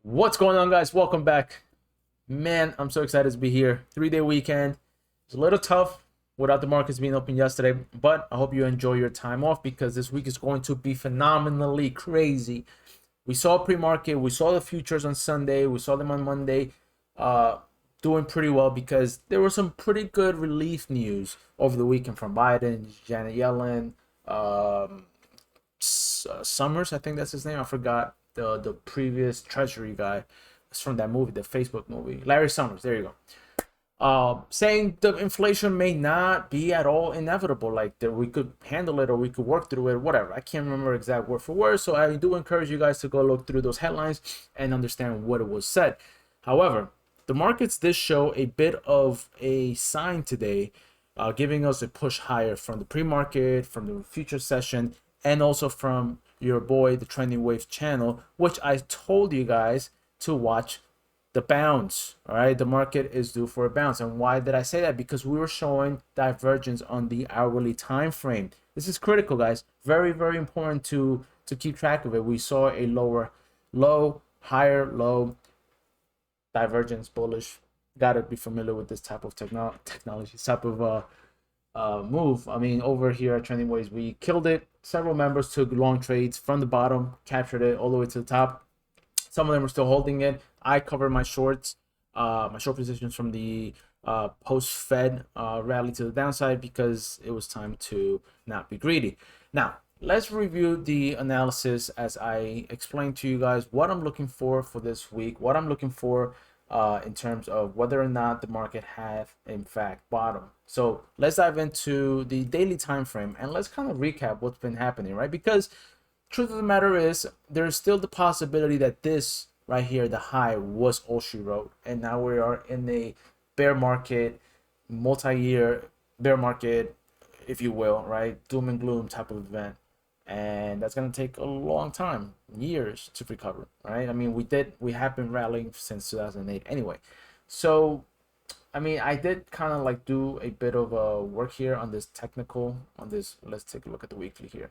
What's going on, guys? Welcome back. Man, I'm so excited to be here. 3-day weekend. It's a little tough without the markets being open yesterday, but I hope you enjoy your time off because this week is going to be phenomenally crazy. We saw pre-market, we saw the futures on Sunday, we saw them on Monday doing pretty well because there was some pretty good relief news over the weekend from Biden, Janet Yellen, Summers, I think that's his name. I forgot the previous Treasury guy. It's from that movie, the Facebook movie. Larry Summers. There you go. Saying the inflation may not be at all inevitable, like that we could handle it or we could work through it, whatever. I can't remember exact word for word, so I do encourage you guys to go look through those headlines and understand what it was said. However, the markets did show a bit of a sign today, giving us a push higher from the pre-market, from the future session, and also from your boy, the Trending Waves channel, which I told you guys to watch the bounce. All right, the market is due for a bounce. And why did I say that? Because we were showing divergence on the hourly time frame. This is critical, guys. Very, very important to keep track of it. We saw a lower low, higher low, divergence, bullish. Gotta be familiar with this type of technology, type of move. I mean, over here at Trending Waves, we killed it. Several members took long trades from the bottom, captured it all the way to the top. Some of them are still holding it. I covered my shorts, my short positions from the post-Fed rally to the downside because it was time to not be greedy. Now, let's review the analysis as I explained to you guys what I'm looking for this week, what I'm looking for in terms of whether or not the market have in fact bottom. So let's dive into the daily time frame and let's kind of recap what's been happening, right? Because truth of the matter is there's still the possibility that this right here, the high, was all she wrote, and now we are in a bear market, multi-year bear market, if you will, right? Doom and gloom type of event. And that's going to take a long time, years to recover, right? I mean, we have been rallying since 2008 anyway. So I mean, I did kind of like do a bit of work here on this technical, on this. Let's take a look at the weekly here.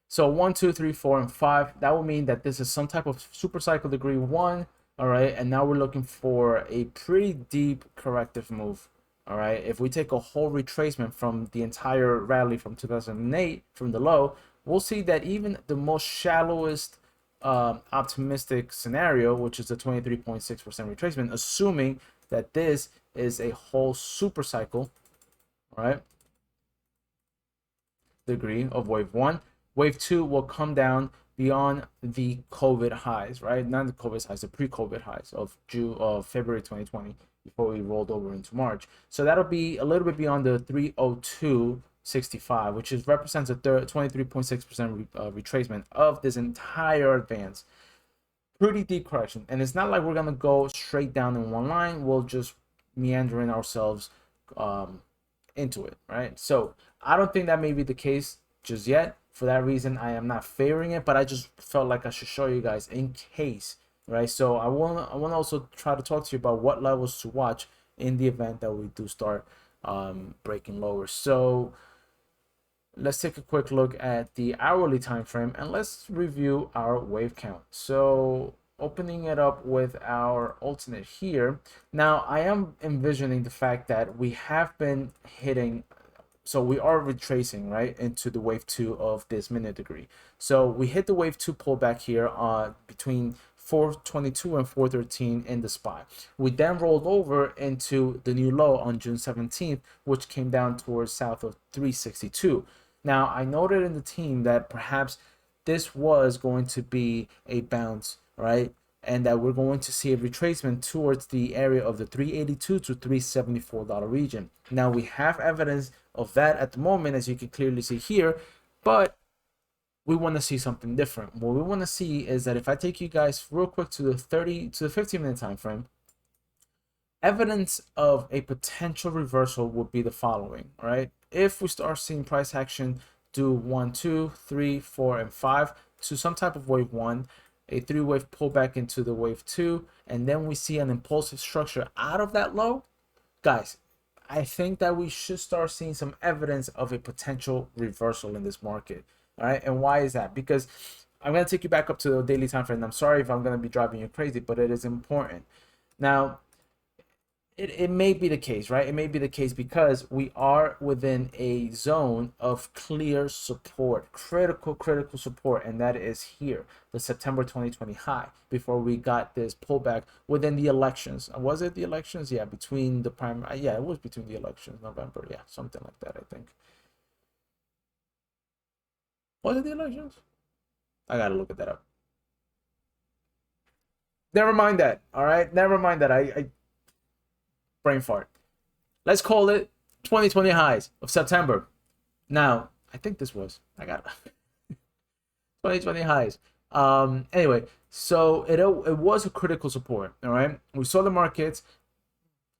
So 1, 2, 3, 4, and 5. That will mean that this is some type of super cycle degree 1. All right, and now we're looking for a pretty deep corrective move. All right, if we take a whole retracement from the entire rally from 2008 from the low, we'll see that even the most shallowest optimistic scenario, which is a 23.6% retracement, assuming that this is a whole super cycle, right? Degree of wave 1. Wave 2 will come down beyond the COVID highs, right? Not the COVID highs, the pre-COVID highs of February 2020 before we rolled over into March. So that'll be a little bit beyond the 302.65, which represents a 23.6% retracement of this entire advance. Pretty deep correction, and it's not like we're gonna go straight down in one line. We'll just meandering ourselves into it, right? So I don't think that may be the case just yet. For that reason, I am not favoring it, but I just felt like I should show you guys in case, right? So I want to also try to talk to you about what levels to watch in the event that we do start breaking lower. So let's take a quick look at the hourly time frame and let's review our wave count. So opening it up with our alternate here. Now I am envisioning the fact that we have been hitting, so we are retracing right into the wave 2 of this minute degree. So we hit the wave 2 pullback here between 422 and 413 in the spot. We then rolled over into the new low on June 17th, which came down towards south of 362. Now I noted in the team that perhaps this was going to be a bounce, right? And that we're going to see a retracement towards the area of the $382 to $374 region. Now we have evidence of that at the moment, as you can clearly see here, but we want to see something different. What we want to see is that if I take you guys real quick to the 15-minute time frame, evidence of a potential reversal would be the following, right? If we start seeing price action do 1, 2, 3, 4, and 5 to some type of wave 1, a 3-wave pullback into the wave 2, and then we see an impulsive structure out of that low, guys, I think that we should start seeing some evidence of a potential reversal in this market. All right, and why is that? Because I'm going to take you back up to the daily time frame. I'm sorry if I'm going to be driving you crazy, but it is important. Now, it may be the case, right? It may be the case because we are within a zone of clear support, critical support, and that is here, the September 2020 high, before we got this pullback within the elections. Was it the elections? Yeah, between the primary. Yeah, it was between the elections, November. Yeah, something like that, I think. Was it the elections? I gotta look at that up. Never mind that. All right, never mind that. I brain fart. Let's call it 2020 highs of September. Now, I think this was, I got 2020 highs. Anyway, so it was a critical support. All right, we saw the markets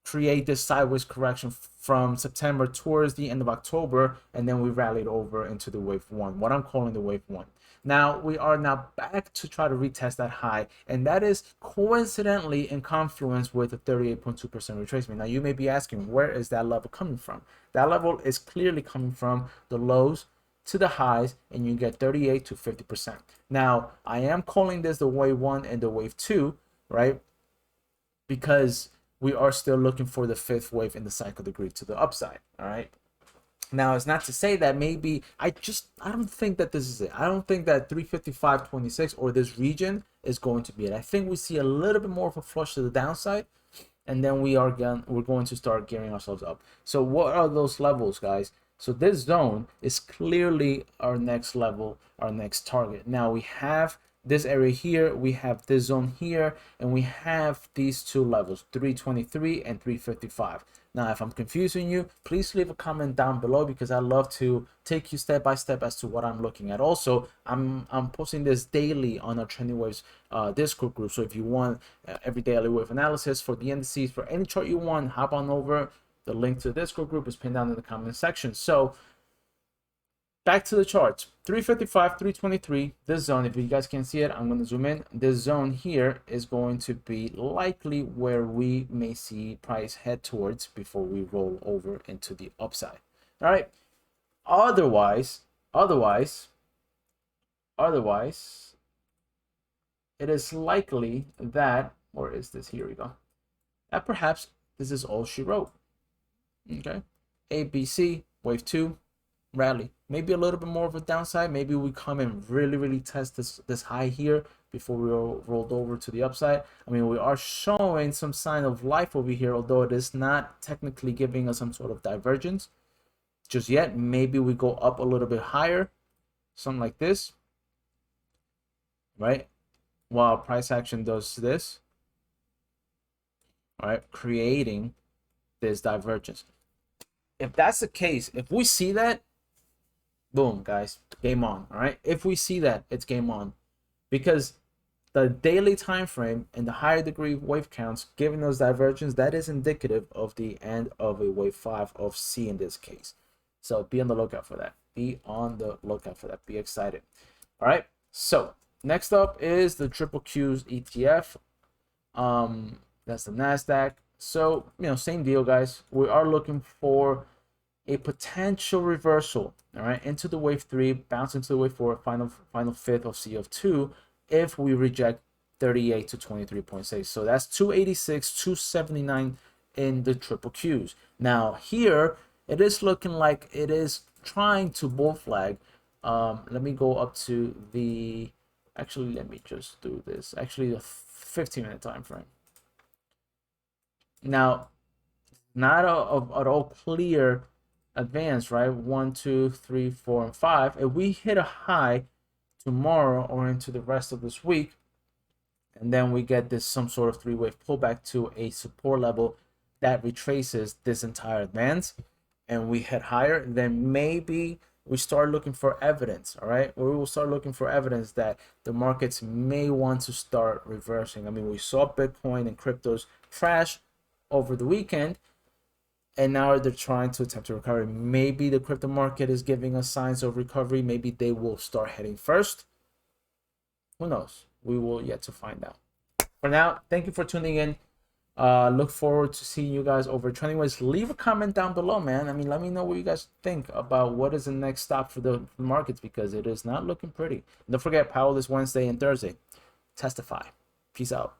create this sideways correction from September towards the end of October, and then we rallied over into the wave one, what I'm calling the wave one. Now we are now back to try to retest that high, and that is coincidentally in confluence with the 38.2% retracement. Now you may be asking, where is that level coming from? That level is clearly coming from the lows to the highs, and you get 38 to 50%. Now I am calling this the wave one and the wave two, right? Because we are still looking for the fifth wave in the cycle degree to the upside. All right. Now, it's not to say that maybe I don't think that this is it. I don't think that 355.26 or this region is going to be it. I think we see a little bit more of a flush to the downside, and then we're going to start gearing ourselves up. So what are those levels, guys? So this zone is clearly our next level, our next target. Now we have this area here, we have this zone here, and we have these two levels, 323 and 355. Now, if I'm confusing you, please leave a comment down below, because I love to take you step by step as to what I'm looking at. Also, I'm posting this daily on our Trending Waves Discord group. So if you want every daily wave analysis for the indices, for any chart you want, hop on over. The link to the Discord group is pinned down in the comment section. So back to the charts, 355, 323, this zone, if you guys can see it, I'm going to zoom in. This zone here is going to be likely where we may see price head towards before we roll over into the upside. All right. Otherwise, it is likely that, or is this, here we go, that perhaps this is all she wrote. Okay. A, B, C, wave two, rally. Maybe a little bit more of a downside. Maybe we come and really test this high here before we rolled over to the upside. I mean, we are showing some sign of life over here, although it is not technically giving us some sort of divergence just yet. Maybe we go up a little bit higher, something like this, right? While price action does this, all right, creating this divergence. If that's the case, if we see that, boom, guys, game on. All right, if we see that, it's game on, because the daily time frame and the higher degree wave counts giving those divergence, that is indicative of the end of a wave 5 of C in this case. So be on the lookout for that. Be on the lookout for that. Be excited. All right, so next up is the triple Q's ETF. That's the Nasdaq. So, you know, same deal, guys. We are looking for a potential reversal, all right, into the wave 3, bounce into the wave 4, final fifth of C of 2, if we reject 38 to 23.6. So that's 286, 279 in the triple Qs. Now here it is looking like it is trying to bull flag. Let me go up to the, actually let me just do this, actually the 15-minute time frame. Now, not at all clear advance, right? 1, 2, 3, 4, and 5. If we hit a high tomorrow or into the rest of this week, and then we get this some sort of three-wave pullback to a support level that retraces this entire advance, and we hit higher, then maybe we start looking for evidence. All right, we will start looking for evidence that the markets may want to start reversing. I mean, we saw Bitcoin and cryptos crash over the weekend, and now they're trying to attempt to recover. Maybe the crypto market is giving us signs of recovery. Maybe they will start heading first. Who knows? We will yet to find out. For now, thank you for tuning in. Look forward to seeing you guys over trending waves. Leave a comment down below, man. I mean, let me know what you guys think about what is the next stop for the markets, because it is not looking pretty. And don't forget, Powell this Wednesday and Thursday. Testify. Peace out.